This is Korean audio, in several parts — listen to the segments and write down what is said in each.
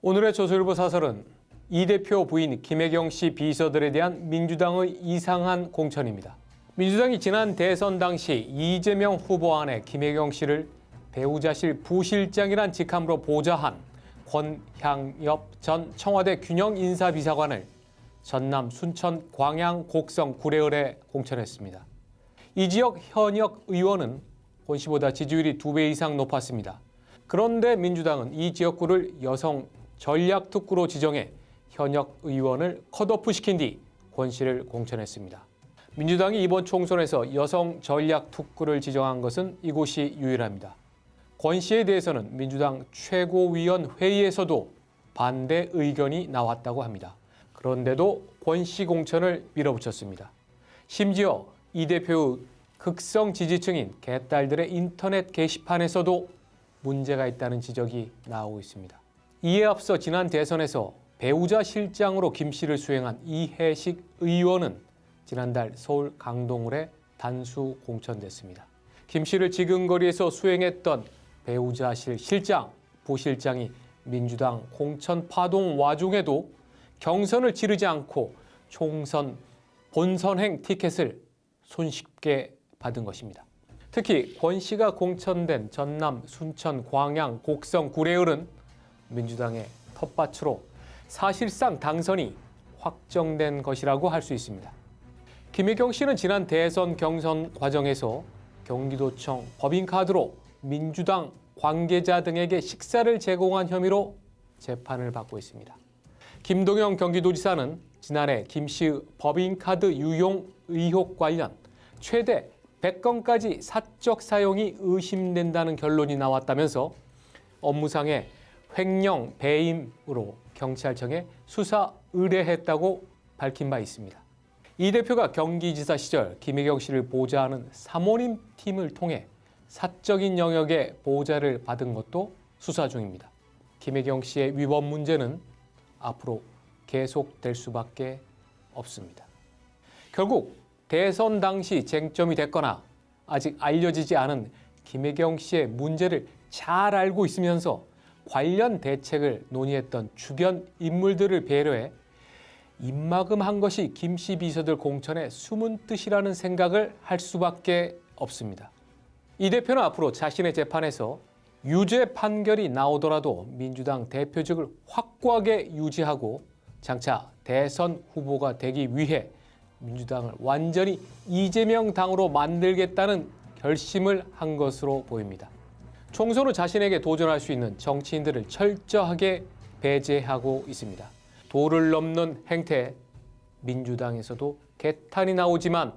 오늘의 조선일보 사설은 이 대표 부인 김혜경 씨 비서들에 대한 민주당의 이상한 공천입니다. 민주당이 지난 대선 당시 이재명 후보 안에 김혜경 씨를 배우자실 부실장이란 직함으로 보좌한 권향엽 전 청와대 균형인사비서관을 전남 순천 광양 곡성 구례을에 공천했습니다. 이 지역 현역 의원은 권 씨보다 지지율이 2배 이상 높았습니다. 그런데 민주당은 이 지역구를 여성 전략특구로 지정해 현역 의원을 컷오프시킨 뒤 권 씨를 공천했습니다. 민주당이 이번 총선에서 여성 전략특구를 지정한 것은 이곳이 유일합니다. 권 씨에 대해서는 민주당 최고위원 회의에서도 반대 의견이 나왔다고 합니다. 그런데도 권 씨 공천을 밀어붙였습니다. 심지어 이 대표의 극성 지지층인 개딸들의 인터넷 게시판에서도 문제가 있다는 지적이 나오고 있습니다. 이에 앞서 지난 대선에서 배우자 실장으로 김 씨를 수행한 이해식 의원은 지난달 서울 강동을에 단수 공천됐습니다. 김 씨를 지근거리에서 수행했던 배우자실 실장, 부실장이 민주당 공천 파동 와중에도 경선을 치르지 않고 총선 본선행 티켓을 손쉽게 받은 것입니다. 특히 권 씨가 공천된 전남, 순천, 광양, 곡성, 구례을은 민주당의 텃밭으로 사실상 당선이 확정된 것이라고 할 수 있습니다. 김혜경 씨는 지난 대선 경선 과정에서 경기도청 법인카드로 민주당 관계자 등에게 식사를 제공한 혐의로 재판을 받고 있습니다. 김동영 경기도지사는 지난해 김 씨의 법인카드 유용 의혹 관련 최대 100건까지 사적 사용이 의심된다는 결론이 나왔다면서 업무상의 횡령 배임으로 경찰청에 수사 의뢰했다고 밝힌 바 있습니다. 이 대표가 경기지사 시절 김혜경 씨를 보좌하는 사모님 팀을 통해 사적인 영역의 보좌를 받은 것도 수사 중입니다. 김혜경 씨의 위법 문제는 앞으로 계속될 수밖에 없습니다. 결국 대선 당시 쟁점이 됐거나 아직 알려지지 않은 김혜경 씨의 문제를 잘 알고 있으면서 관련 대책을 논의했던 주변 인물들을 배려해 입막음한 것이 김 씨 비서들 공천의 숨은 뜻이라는 생각을 할 수밖에 없습니다. 이 대표는 앞으로 자신의 재판에서 유죄 판결이 나오더라도 민주당 대표직을 확고하게 유지하고 장차 대선 후보가 되기 위해 민주당을 완전히 이재명 당으로 만들겠다는 결심을 한 것으로 보입니다. 총선 후 자신에게 도전할 수 있는 정치인들을 철저하게 배제하고 있습니다. 도를 넘는 행태, 민주당에서도 개탄이 나오지만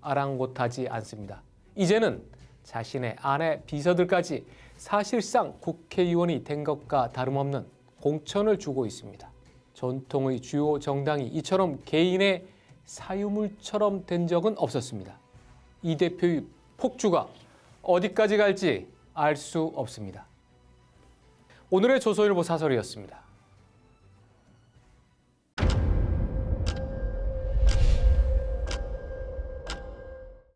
아랑곳하지 않습니다. 이제는 자신의 아내 비서들까지 사실상 국회의원이 된 것과 다름없는 공천을 주고 있습니다. 전통의 주요 정당이 이처럼 개인의 사유물처럼 된 적은 없었습니다. 이 대표의 폭주가 어디까지 갈지 알 수 없습니다. 오늘의 조선일보 사설이었습니다.